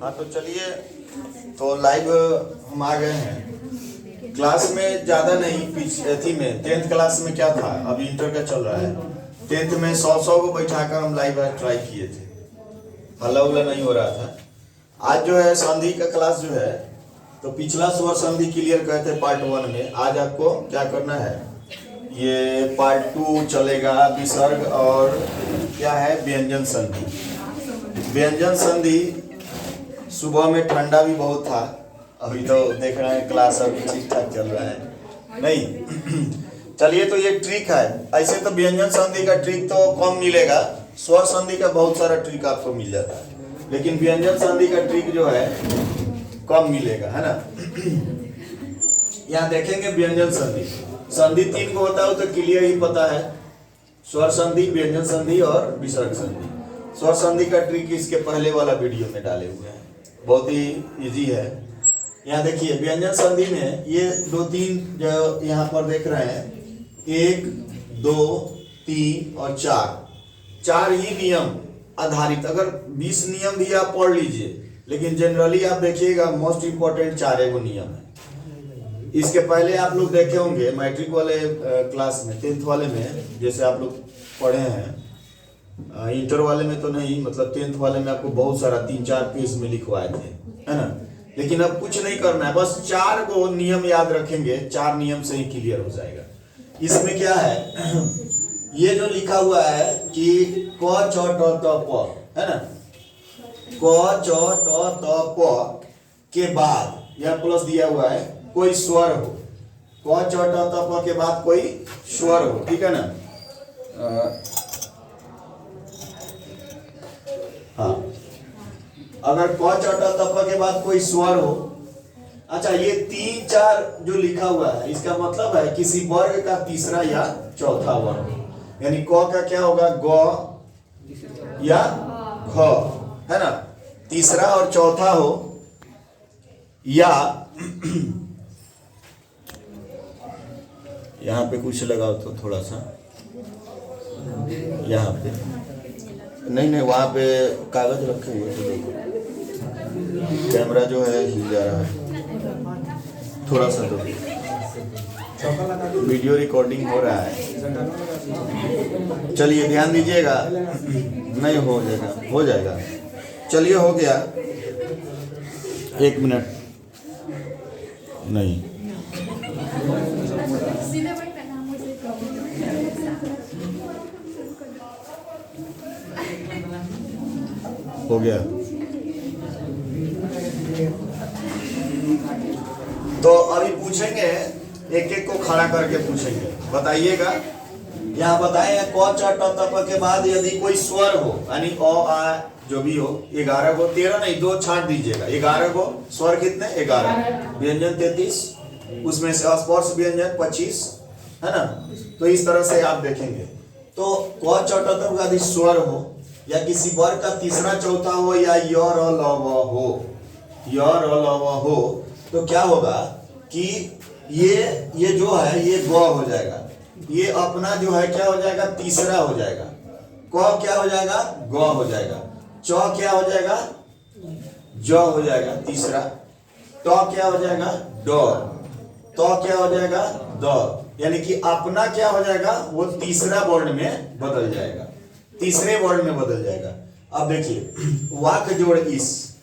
हाँ तो चलिए, तो लाइव हम आ गए हैं। क्लास में ज़्यादा नहीं, थी में 10th क्लास में क्या था, अभी इंटर का चल रहा है। 10th में 100 को बैठाकर हम लाइव ट्राई किए थे, हल्ला उल्ला नहीं हो रहा था। आज जो है संधि का क्लास जो है, तो पिछला स्वर संधि क्लियर करे थे पार्ट 1 में। आज आपको क्या करना है, ये पार्ट 2 चलेगा, विसर्ग और क्या है व्यंजन संधि। व्यंजन संधि सुबह में ठंडा भी बहुत था, अभी तो देख रहे हैं क्लास अभी ठीक ठाक चल रहा है नहीं। चलिए, तो ये ट्रिक है। ऐसे तो व्यंजन संधि का ट्रिक तो कम मिलेगा, स्वर संधि का बहुत सारा ट्रिक आपको मिल जाता है, लेकिन व्यंजन संधि का ट्रिक जो है कम मिलेगा, है ना। यहाँ देखेंगे व्यंजन संधि, संधि 3 को होता है तो क्लियर ही पता है, स्वर संधि, व्यंजन संधि और विसर्ग संधि। स्वर संधि का ट्रिक इसके पहले वाला वीडियो में डाले हुए हैं, बहुत ही इजी है। यहाँ देखिए व्यंजन संधि में ये 2-3 जो यहाँ पर देख रहे हैं, 1, 2, 3 और 4 ही नियम आधारित। अगर 20 नियम भी आप पढ़ लीजिए, लेकिन जनरली आप देखिएगा मोस्ट इंपॉर्टेंट 4 नियम है। इसके पहले आप लोग देखे होंगे मैट्रिक वाले क्लास में, 10th वाले में जैसे आप लोग पढ़े हैं, इंटर वाले में तो नहीं, मतलब 10th वाले में आपको बहुत सारा 3-4 पेज में लिखवाए थे, है ना। लेकिन अब कुछ नहीं करना है, बस 4 को नियम याद रखेंगे, 4 नियम से ही क्लियर हो जाएगा। इसमें क्या है, ये जो लिखा हुआ है कि क च ट त प, है ना, क च ट त प के बाद यह प्लस दिया हुआ है कोई स्वर हो, क च ट त प के बाद कोई स्वर हो, ठीक है ना। हाँ, अगर क च ट त प के बाद कोई स्वर हो, अच्छा ये 3-4 जो लिखा हुआ है, इसका मतलब है किसी वर्ग का तीसरा या चौथा वर्ग, यानी क का क्या होगा, ग या घ, है ना, तीसरा और चौथा हो, या यहाँ पे कुछ लगाओ तो थोड़ा सा, यहाँ पे नहीं, वहाँ पे कागज रखे हुए तो देखो, कैमरा जो है हिल जा रहा है, थोड़ा सा दो, वीडियो रिकॉर्डिंग हो रहा है। चलिए ध्यान दीजिएगा, नहीं हो जाएगा। चलिए हो गया, 1 मिनट नहीं, हो गया। तो अभी पूछेंगे, एक को खड़ा करके पूछेंगे, बताइएगा। यहाँ बताए क च ट त प के बाद यदि कोई स्वर हो, यानी अ आ जो भी हो, 11 को, 13 नहीं 2 छांट दीजिएगा, 11 को स्वर कितने, 11, व्यंजन 33, उसमें से स्पर्श व्यंजन 25, है ना। तो इस तरह से आप देखेंगे, तो क च ट त यदि स्वर हो या किसी वर्ग का तीसरा चौथा हो, या य र ल व हो, तो क्या होगा कि ये जो है ये ग हो जाएगा, ये अपना जो है क्या हो जाएगा, तीसरा हो जाएगा। क क्या हो जाएगा, ग हो जाएगा। च क्या हो जाएगा, ज हो जाएगा तीसरा। ट क्या हो जाएगा, ड। त क्या हो जाएगा, द। यानी कि अपना क्या हो जाएगा, वो तीसरा वर्ण में बदल जाएगा, तीसरे वर्ण में बदल जाएगा। अब देखिए वाक जोड़ इस,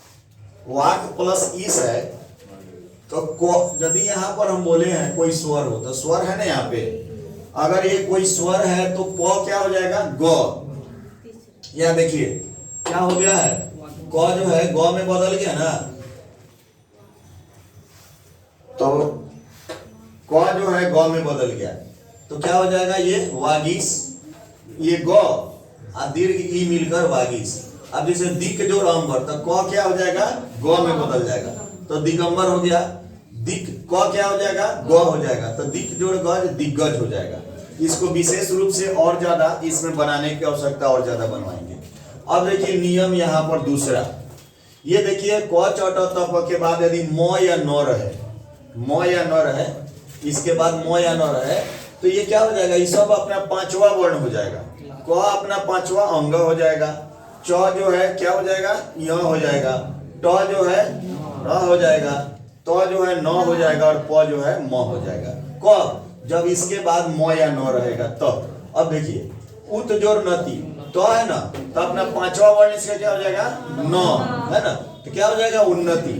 वाक प्लस इस है, तो यदि यहाँ पर हम बोले हैं कोई स्वर हो, तो स्वर है ना यहाँ पे, अगर ये कोई स्वर है तो क क्या हो जाएगा, ग। यहाँ देखिए क्या हो गया है, क जो है ग में बदल गया ना, तो क जो है ग में बदल गया, तो क्या हो जाएगा, ये वागीस, ये ग और दीर्घ ई मिलकर वागीस। अब जैसे दिक जोड़ अंबर, तो क क्या हो जाएगा, ग में बदल जाएगा, तो दिगंबर हो गया। दिक क क्या हो जाएगा, ग हो जाएगा, तो दिक जोड़ गज दिग्गज हो जाएगा। इसको विशेष रूप से और ज्यादा इसमें बनाने की आवश्यकता, और ज्यादा बनवाएंगे। अब देखिए नियम यहाँ पर दूसरा, ये देखिए क च ट त प के बाद यदि म या न रहे, म या न रहे, इसके बाद म या न रहे, तो ये क्या हो जाएगा, ये सब अपना 5वां वर्ण हो जाएगा। क अपना 5वां अंग हो जाएगा, च जो है क्या हो जाएगा, य हो जाएगा, ट जो है र हो जाएगा, तो जो है न हो जाएगा और प जो है म हो जाएगा। कब? जब इसके बाद म या न रहेगा तब। अब देखिए उत जोर नति तो है ना, तो अपना पांचवा वर्ण इसका क्या हो जाएगा? न है ना, तो क्या हो जाएगा? उन्नति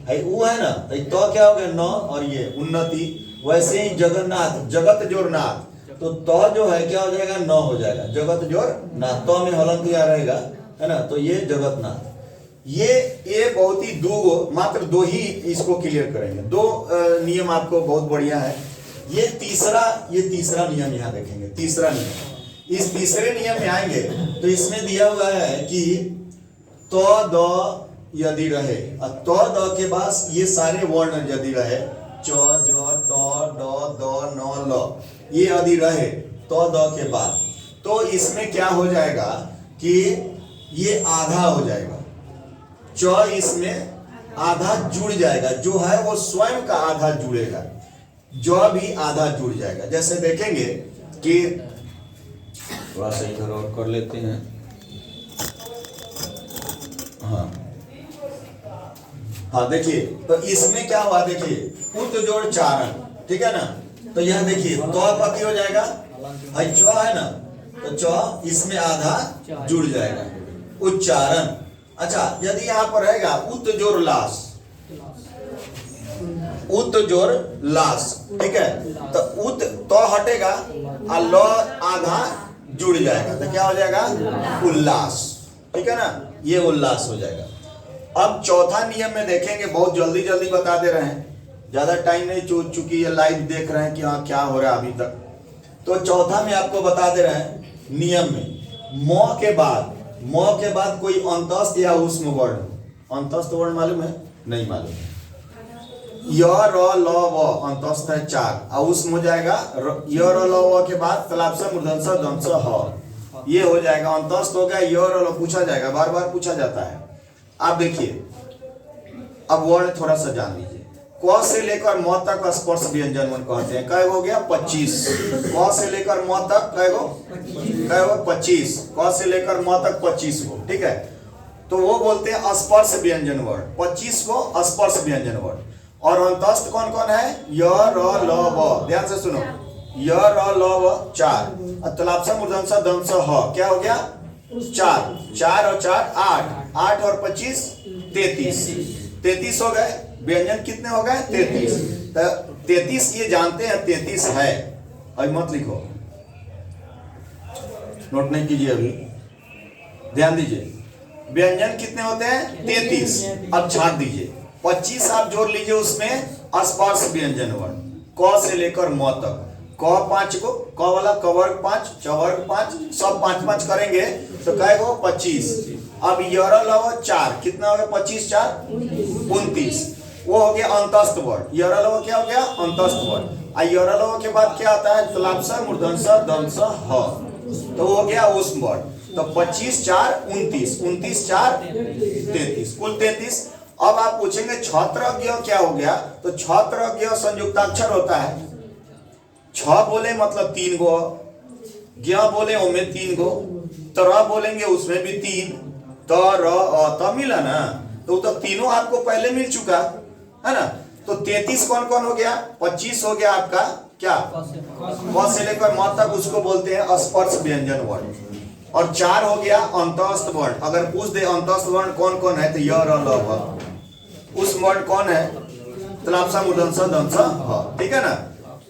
है, वो है ना, तो क्या हो गया? न और ये उन्नति। वैसे ही जगन्नाथ, जगत जोर नाथ, तो जो है क्या हो जाएगा? न हो जाएगा, जगत जोर नाथ, तो में हलंत या रहेगा, है ना, तो ये जगतनाथ। ये बहुत ही मात्र दो ही इसको क्लियर करेंगे। दो नियम आपको बहुत बढ़िया है। ये तीसरा नियम यहाँ देखेंगे। तीसरा नियम, इस तीसरे नियम में आएंगे तो इसमें दिया हुआ है कि तो द यदि रहे, तो द के बाद ये सारे वर्ण यदि रहे, च ज ट ड द न ल, ये यदि रहे तो द के बाद, तो इसमें क्या हो जाएगा कि ये आधा हो जाएगा। च इसमें आधा जुड़ जाएगा, जो है वो स्वयं का आधा जुड़ेगा, जो भी आधा जुड़ जाएगा। जैसे देखेंगे कि थोड़ा सा इधर और कर लेते हैं। हाँ देखिए, तो इसमें क्या हुआ? देखिए उत जोड़ चारण, ठीक है ना, तो यह देखिए तो पति हो जाएगा, च है ना, तो च इसमें आधा जुड़ जाएगा, उच्चारण। अच्छा, यदि यहाँ पर रहेगा उत जोड़ लाश, उत जोड़ लाश, ठीक है, तो उत तो हटेगा और ल आधा जुड़ जाएगा, तो क्या हो जाएगा? उल्लास, ठीक है ना, ये उल्लास हो जाएगा। अब चौथा नियम में देखेंगे, बहुत जल्दी जल्दी बता दे रहे हैं, ज्यादा टाइम नहीं, चूंकि ये लाइव देख रहे हैं कि हाँ क्या हो रहा है अभी तक। तो चौथा में आपको बता दे रहे हैं नियम में, म के बाद कोई अंतस्थ या ऊष्म वर्ण, अंतस्थ वर्ण मालूम है? नहीं मालूम है। य र ल व अंतस्थ है 4, और ऊष्म हो जाएगा य र ल व के बाद तलाप्सा मूर्धन्य स दंश ह, ये हो जाएगा अंतस्थ हो गया। य र ल पूछा जाएगा, बार बार पूछा जाता है। आप देखिए, अब वर्ण थोड़ा सा जान लीजिए। क से लेकर म तक स्पर्श व्यंजन मन कहते हैं, कै हो गया? 25। क से लेकर म तक कै हो? 25। क से लेकर म तक 25 हो, ठीक है, तो वो बोलते हैं स्पर्श व्यंजन वर्ण, 25 को स्पर्श व्यंजन वर्ण। और अंतस्थ कौन कौन है? य र ल व, ध्यान से सुनो, य र ल व 4, तलाप्सा मूर्धन्य स दंश ह, क्या हो गया? 4 और 4 8, 8 और 25 33 हो गए। व्यंजन कितने हो गए? 33। 33 ये जानते हैं 33 है, अभी मत लिखो, नोट नहीं कीजिए, अभी ध्यान दीजिए। व्यंजन कितने होते हैं? 33। अब छाट दीजिए, 25 आप जोड़ लीजिए उसमें स्पर्श व्यंजन वर्ण, क से लेकर म तक। क 5 को, क वाला क वर्ग 5, च वर्ग 5, सब 5 करेंगे तो कै हो? 25। अब य र ल व 4, कितना हो गया? 25 4 29, वो हो गया अंतस्थ वर्ण। य र ल व क्या हो गया? अंतस्थ वर्ण। और य र ल व के बाद क्या आता है? तलाप्सा मूर्धन्य स दंश ह, तो हो गया ऊष्म वर्ण। तो 25 4 29, 29 4 33, कुल 33। अब आप पूछेंगे छत्र ज्ञ क्या हो गया? तो छत्र ज्ञ संयुक्ताक्षर होता है। छ बोले मतलब 3 गो, ज्ञ बोले उनमें 3 गो, तर बोलेंगे उसमें भी 3, तर त मिला ना, तो तीनों आपको पहले मिल चुका है ना। तो 33 कौन कौन हो गया? 25 हो गया आपका क्या? क से लेकर म तक, उसको बोलते हैं स्पर्श व्यंजन वर्ण। और 4 हो गया अंतस्थ वर्ण। अगर पूछ दे अंतस्थ वर्ण कौन कौन है, तो य र ल व। उस वर्ण कौन है? तलाप्सा मूर्धन्य स दंश ह, ठीक है ना।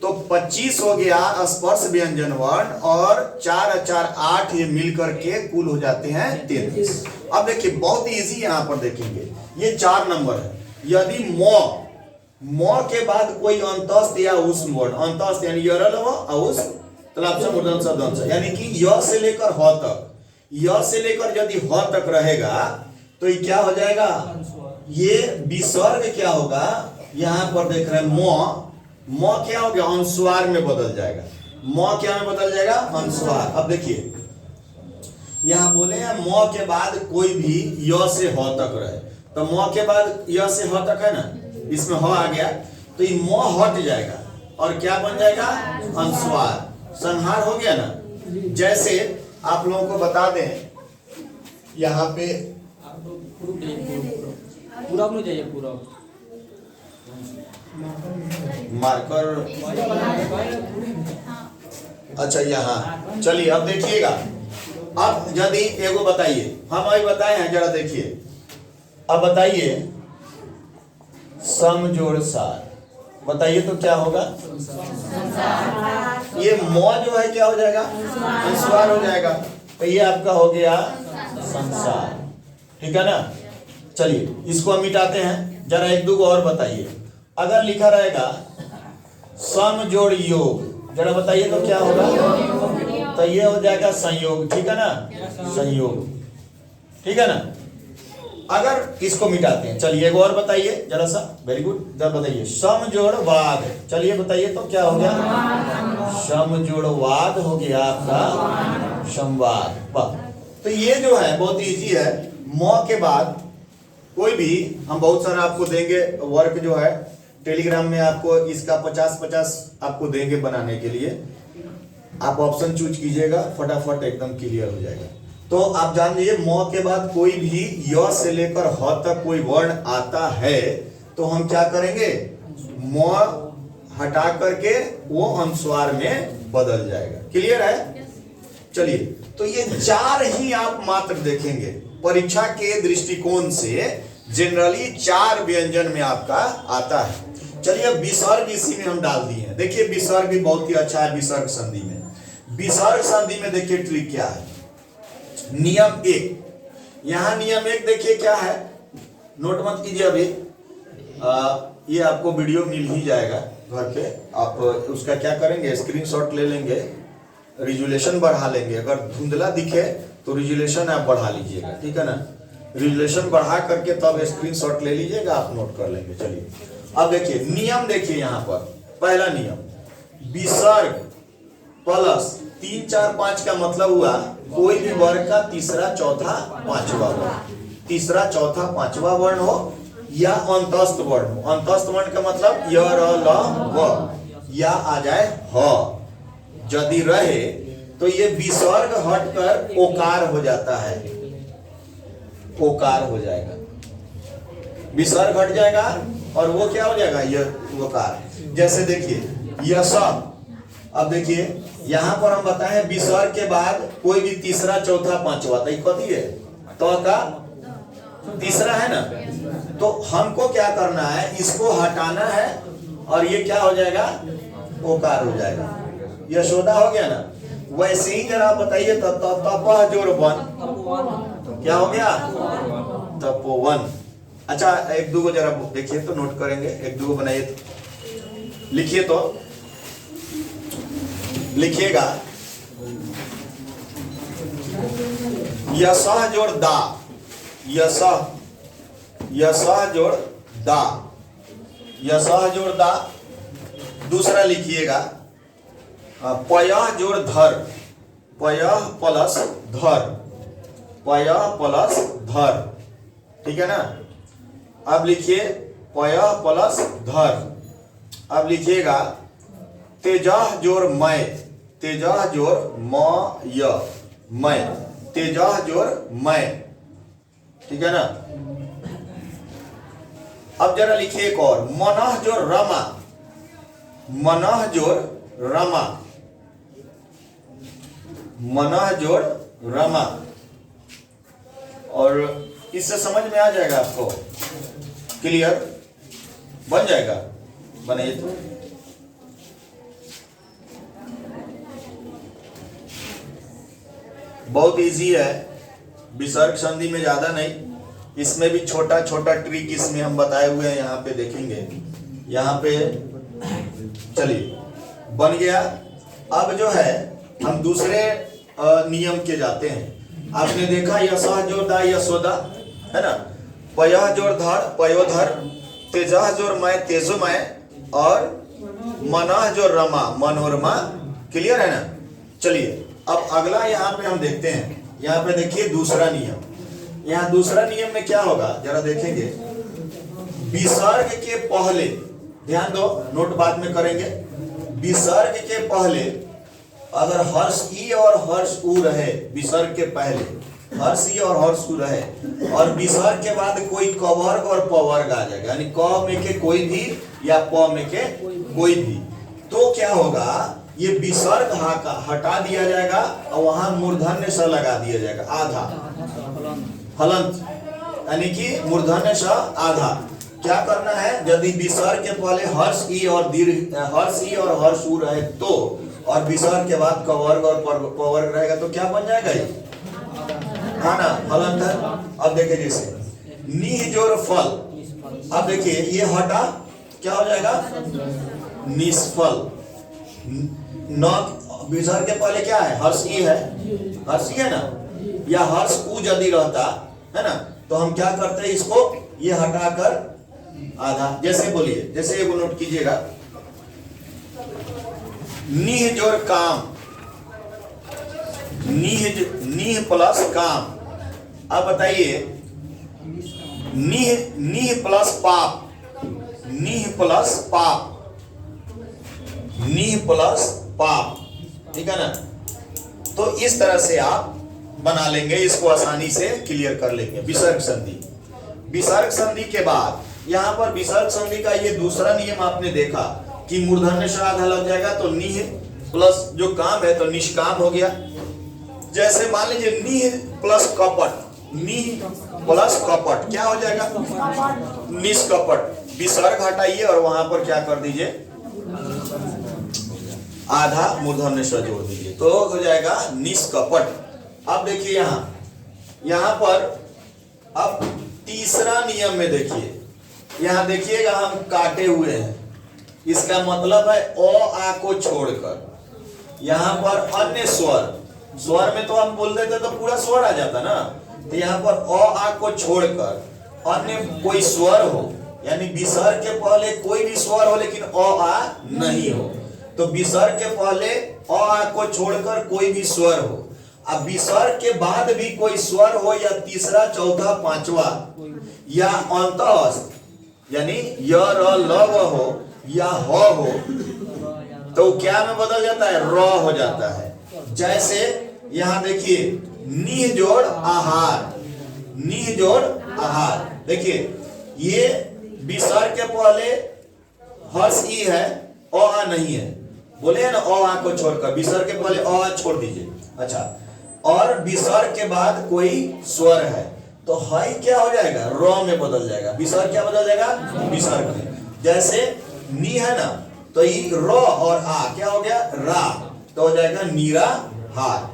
तो 25 हो गया स्पर्श व्यंजन वर्ण, और 4 और 4 8, ये मिल करके कुल हो जाते हैं 33। अब देखिए बहुत इजी, यहाँ पर देखेंगे ये 4 नंबर है। यदि म के बाद कोई अंतस्थ या ऊष्म वर्ण, अंतस्थ यानी य र ल व, और तलाप्सा मूर्धन्य स दंश, यानी कि य से लेकर ह तक, य से लेकर यदि ह तक रहेगा तो ये क्या हो जाएगा? ये विसर्ग क्या होगा? यहाँ पर देख रहे हैं म क्या हो गया? अनुस्वार में बदल जाएगा। म क्या में बदल जाएगा? अनुस्वार। अब देखिए यहाँ बोले हैं म के बाद कोई भी य से ह तक रहे, तो म के बाद य से ह तक है ना, इसमें ह आ गया, तो ये म हट जाएगा और क्या बन जाएगा? अनुस्वार। संहार हो गया ना। जैसे आप लोगों को बता दें, यहाँ पे पूरब नहीं जाइए, पूरब मार्कर। अच्छा यहाँ चलिए अब देखिएगा। अब यदि एगो बताइए, हम अभी बताए हैं, जरा देखिए अब बताइए सम जोड़ सार, बताइए तो क्या होगा? ये मौ जो है क्या हो जाएगा? संसार हो जाएगा। तो ये आपका हो गया संसार, ठीक है ना। चलिए इसको हम मिटाते हैं, जरा एक दो और बताइए। अगर लिखा रहेगा सम जोड़ योग, जरा बताइए तो क्या होगा? तो ये हो जाएगा संयोग, ठीक है ना, संयोग, ठीक है ना। अगर इसको मिटाते हैं, चलिए एक और बताइए जरा सा, वेरी गुड, जरा बताइए सम जोड़ वाद, चलिए बताइए तो क्या हो गया? सम जोड़ वाद हो गया आपका संवाद। वाह, तो ये जो है बहुत इजी है। मौ के बाद कोई भी हम बहुत सारा आपको देंगे वर्क जो है टेलीग्राम में, आपको इसका 50-50 आपको देंगे बनाने के लिए। आप ऑप्शन चूज कीजिएगा, फटाफट एकदम क्लियर हो जाएगा। तो आप जान लीजिए मौ के बाद कोई भी य से लेकर ह तक कोई वर्ण आता है तो हम क्या करेंगे? मौ हटा करके वो अनुस्वार में बदल जाएगा। क्लियर है? चलिए, तो ये 4 ही आप मात्र देखेंगे परीक्षा के दृष्टिकोण से। जनरली 4 व्यंजन में आपका आता है। चलिए अब विसर्ग इसी में हम डाल दिए हैं। देखिए विसर्ग भी बहुत ही अच्छा है। विसर्ग संधि में, विसर्ग संधि में देखिए ट्रिक क्या है। नियम 1, यहां नियम 1 देखिए क्या है, नोट मत कीजिए अभी, ये आपको वीडियो मिल ही जाएगा घर पे। आप उसका क्या करेंगे, स्क्रीनशॉट ले लेंगे, रिजोल्यूशन बढ़ा लेंगे। अगर धुंधला दिखे तो रिजोल्यूशन आप बढ़ा लीजिएगा, ठीक है ना। रिजोल्यूशन बढ़ा करके तब स्क्रीनशॉट ले लीजिएगा, आप नोट कर लेंगे। चलिए अब देखिए नियम, देखिए यहाँ पर पहला नियम, विसर्ग प्लस 3, 4, 5 का मतलब हुआ कोई भी वर्ग का तीसरा, चौथा, पांचवा वर्ण, तीसरा, चौथा, पांचवा वर्ण हो या अंतस्थ वर्ण हो। अंतस्थ वर्ण का मतलब य, र, ल, व, या आ जाए ह यदि रहे तो ये विसर्ग हटकर ओकार हो जाता है, ओकार हो जाएगा, विसर्ग हट जाएगा और वो क्या हो जाएगा, यह ओकार। जैसे देखिए यश, अब देखिए यहां पर हम बताए विसर्ग के बाद कोई भी तीसरा, चौथा, पांचवा, तो कथी है, तो का तीसरा है ना। तो हमको क्या करना है, इसको हटाना है और ये क्या हो जाएगा, ओकार हो जाएगा। यशोदा हो गया ना। वैसे ही जरा बताइए तपह जोड़ वन, तो क्या हो गया, तपोवन। अच्छा एक दो जरा देखिए तो नोट करेंगे, एक दो बनाइए तो लिखिए, तो लिखिएगा यशः जोड़ दा, यशः, यशः जोड़ दा, यशः जोड़ दा। दूसरा लिखिएगा पयः जोड़ धर, पयः प्लस धर, पयः प्लस धर, ठीक है ना। अब लिखिए पयः प्लस धर। अब लिखिएगा तेजः जोड़ मैं, तेजः जोड़ म य, मैं, तेजः जोड़ मैं, ठीक है ना। अब जरा लिखिए एक और, मनः जोड़ रमा, मनः जोड़ रमा, मनः जोड़ रमा। और इससे समझ में आ जाएगा आपको, क्लियर बन जाएगा, बनाइए तो। बहुत इजी है, विसर्ग संधि में ज्यादा नहीं, इसमें भी छोटा छोटा ट्रिक इसमें हम बताए हुए हैं, यहाँ पे देखेंगे, यहाँ पे। चलिए बन गया। अब जो है हम दूसरे नियम के जाते हैं। आपने देखा यशः जोड़ दा, यशोदा, है ना। पयः जोड़ धर, पयोधर, तेजः जोड़ मैं, तेजोमय, और मनः जोड़ रमा, मनोरमा। क्लियर है ना। चलिए अब अगला यहाँ पे हम देखते हैं। यहाँ पे देखिए दूसरा नियम। यहाँ दूसरा नियम में क्या होगा जरा देखेंगे। विसर्ग के पहले, ध्यान दो, नोट बाद में करेंगे। विसर्ग के पहले अगर हर्ष ई और हर्ष ऊ रहे, विसर्ग के पहले, हर्ष ई और हर्ष ऊ रहे और विसर्ग के बाद कोई कवर्ग और पवर्ग आ जाएगा, यानी क में के कोई भी या प में के कोई भी, तो क्या होगा, ये विसर्ग हटा दिया जाएगा और वहां मूर्धन्य स लगा दिया जाएगा, आधा हलंत, यानी कि मूर्धन्य स आधा। क्या करना है, यदि विसर्ग के पहले हर्ष ई और दीर्घ हर्ष ई और हर्ष ऊ रहे तो, और विसर्ग के बाद कवर्ग और पवर्ग रहेगा तो क्या बन जाएगा ये खाना हलंत है। अब देखिए जैसे नी जोर फल, अब देखिए ये हटा क्या हो जाएगा निष्फल। न विसर्ग के पहले क्या है, हर्ष ई है, हर्ष ई है ना, या हर्ष ऊ यदि रहता है ना तो हम क्या करते हैं, इसको ये हटाकर आधा, जैसे बोलिए, जैसे ये नोट कीजिएगा, नीह जोर काम, नीह प्लस काम। अब बताइए नीह प्लस पाप, नीह प्लस पाप, नीह प्लस पाप, ठीक है ना। तो इस तरह से आप बना लेंगे, इसको आसानी से क्लियर कर लेंगे। विसर्ग संधि, विसर्ग संधि के बाद यहाँ पर विसर्ग संधि का ये दूसरा नियम आपने देखा कि मूर्धन्य श आधा लग जाएगा तो नीह प्लस जो काम है तो निष्काम हो गया। जैसे मान लीजिए नीह प्लस कपट, नीह प्लस कपट क्या हो जाएगा निष्कपट। विसर्ग हटाइए और वहां पर क्या कर दीजिए, आधा मूर्धन्य श जोड़ दीजिए तो हो जाएगा निष्कपट। अब देखिए यहाँ पर अब तीसरा नियम में देखिए, यहाँ देखिएगा हम काटे हुए हैं, इसका मतलब है अ आ को छोड़कर यहाँ पर अन्य स्वर, स्वर में तो हम बोल देते तो पूरा स्वर आ जाता ना, तो यहाँ पर अ आ को छोड़कर अन्य कोई स्वर हो, यानी विसर्ग के पहले कोई भी स्वर हो लेकिन अ आ नहीं हो, तो विसर्ग के पहले अ आ को छोड़कर कोई भी स्वर हो। अब विसर्ग के बाद भी कोई स्वर हो या तीसरा चौथा पांचवा या अंतःस्थ, यानी य र ल व हो या ह हो, तो क्या में बदल जाता है, र हो जाता है। जैसे यहाँ देखिए नीह जोड़ आहार, नीह जोड़ आहार, देखिए ये विसर्ग के पहले हर्ष ई है, अ आ नहीं है, बोले है ना अ आ को छोड़कर, विसर्ग के पहले अ आ छोड़ दीजिए। अच्छा, और विसर्ग के बाद कोई स्वर है तो हाई क्या हो जाएगा, र में बदल जाएगा। विसर्ग क्या बदल जाएगा, विसर्ग में। जैसे नी है ना तो ये र और आ क्या हो गया, रा, तो हो जाएगा नीरा हार।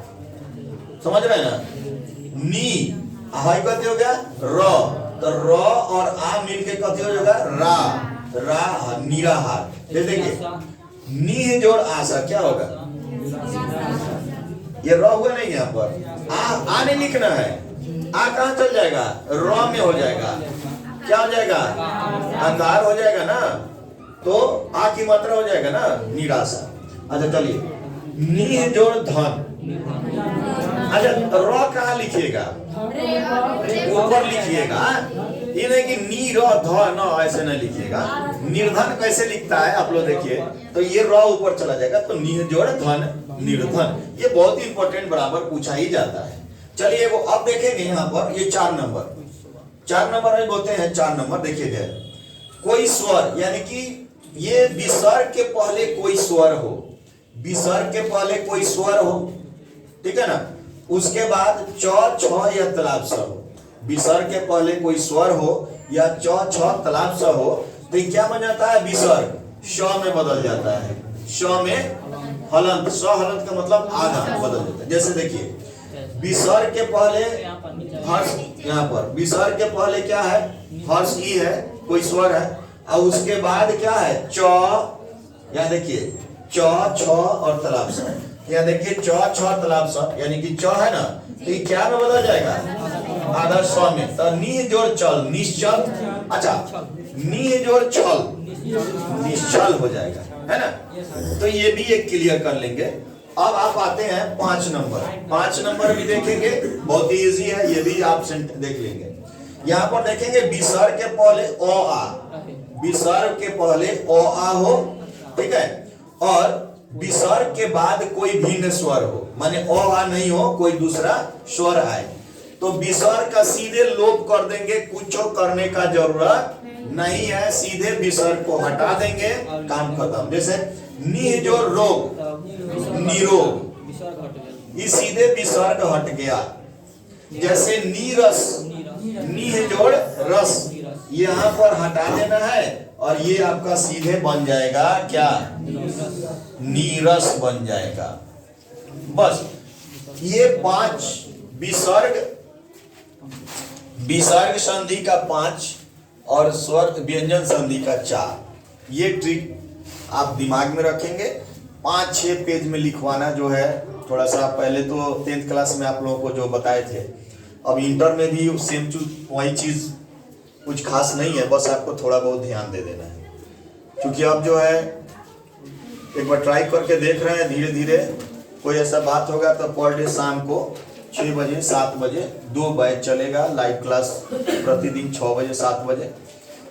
समझ रहे हैं ना, नी हाई कथी हो गया र, तो र और आ मिलके कथी हो जाएगा रा, रा नीरा हार। देखिए नी जोड़ आशा क्या होगा, ये र हुआ नहीं यहाँ पर, आ नहीं लिखना है, आ कहाँ चल जाएगा, र में हो जाएगा, क्या हो जाएगा आकार हो जाएगा ना, तो आ की मात्रा हो जाएगा ना निराशा। अच्छा चलिए नी जोड़ धन, अच्छा र कहाँ लिखिएगा, ऊपर लिखिएगा, ये नहीं कि नी र ध न ऐसे नहीं लिखिएगा। निर्धन कैसे लिखता है आप लोग देखिए, तो ये र ऊपर चला जाएगा तो नी जोड़ धन निर्धन, ये बहुत ही इंपॉर्टेंट बराबर पूछा ही जाता है। चलिए वो अब देखेंगे यहाँ पर ये 4 नंबर में बोलते हैं 4 नंबर। देखिए कोई स्वर, यानी कि ये विसर्ग के पहले कोई स्वर हो, विसर्ग के पहले कोई स्वर हो, ठीक है ना, उसके बाद च छ या तलाब स हो, विसर्ग के पहले कोई स्वर हो या च छ तलाब स हो, तो क्या बन जाता है, विसर्ग श में बदल जाता है, श में हलंत, स हलंत का मतलब आधा बदल जाता है। जैसे देखिए विसर्ग के पहले हर्ष, यहाँ पर विसर्ग के पहले क्या है, हर्ष ई है, कोई स्वर है, और उसके बाद क्या है च, यहाँ देखिए च छ और तलाब स, यहाँ देखिए च छ तलाब स, यानी कि च है ना, तो ये क्या में बदल जाएगा, आधा स में, तो नी जोड़ चल निश्चल, अच्छा नी जोड़ चल निश्चल हो जाएगा, है ना। तो ये भी एक क्लियर कर लेंगे। अब आप आते हैं 5 नंबर भी देखेंगे, बहुत ही इजी है, ये भी आप देख लेंगे। यहाँ पर देखेंगे विसर्ग के पहले अ आ, विसर्ग के पहले अ आ हो, ठीक है, और विसर्ग के बाद कोई भिन्न स्वर हो, माने अ आ नहीं हो, कोई दूसरा स्वर आए, तो विसर्ग का सीधे लोप कर देंगे, कुछ करने का जरूरत नहीं है, सीधे विसर्ग को हटा देंगे, काम खत्म। जैसे निह जो रोग, निरोग, ये सीधे विसर्ग हट गया। जैसे नीरस, निह जोड़ रस, यहाँ पर हटा देना है और ये आपका सीधे बन जाएगा क्या, नीरस बन जाएगा। बस ये 5 विसर्ग संधि का 5 और स्वर व्यंजन संधि का 4, ये ट्रिक आप दिमाग में रखेंगे। 5-6 पेज में लिखवाना जो है थोड़ा सा, पहले तो 10th क्लास में आप लोगों को जो बताए थे, अब इंटर में भी सेम वही चीज, कुछ खास नहीं है, बस आपको थोड़ा बहुत ध्यान दे देना है। क्योंकि अब जो है एक बार ट्राई करके देख रहे हैं, धीरे धीरे कोई ऐसा बात होगा तो पर डे शाम को 6 बजे 7 बजे 2 बैच चलेगा लाइव क्लास, प्रतिदिन 6 बजे 7 बजे,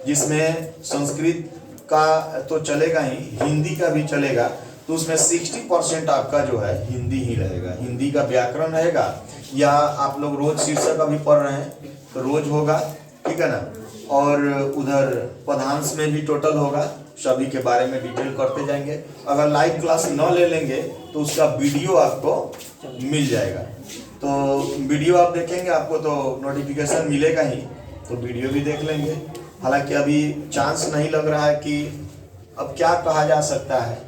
जिसमें संस्कृत का तो चलेगा ही, हिंदी का भी चलेगा। तो उसमें 60% आपका जो है हिंदी ही रहेगा, हिंदी का व्याकरण रहेगा, या आप लोग रोज शीर्षक अभी पढ़ रहे हैं तो रोज होगा, ठीक है ना। और उधर पदांश में भी टोटल होगा, सभी के बारे में डिटेल करते जाएंगे। अगर लाइव क्लास न ले लेंगे तो उसका वीडियो आपको मिल जाएगा, तो वीडियो आप देखेंगे, आपको तो नोटिफिकेशन मिलेगा ही, तो वीडियो भी देख लेंगे। हालांकि अभी चांस नहीं लग रहा है कि, अब क्या कहा जा सकता है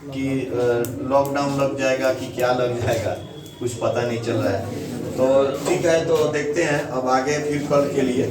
कि लॉकडाउन लग जाएगा कि क्या लग जाएगा, कुछ पता नहीं चल रहा है। तो ठीक है, तो देखते हैं अब आगे फिर कल के लिए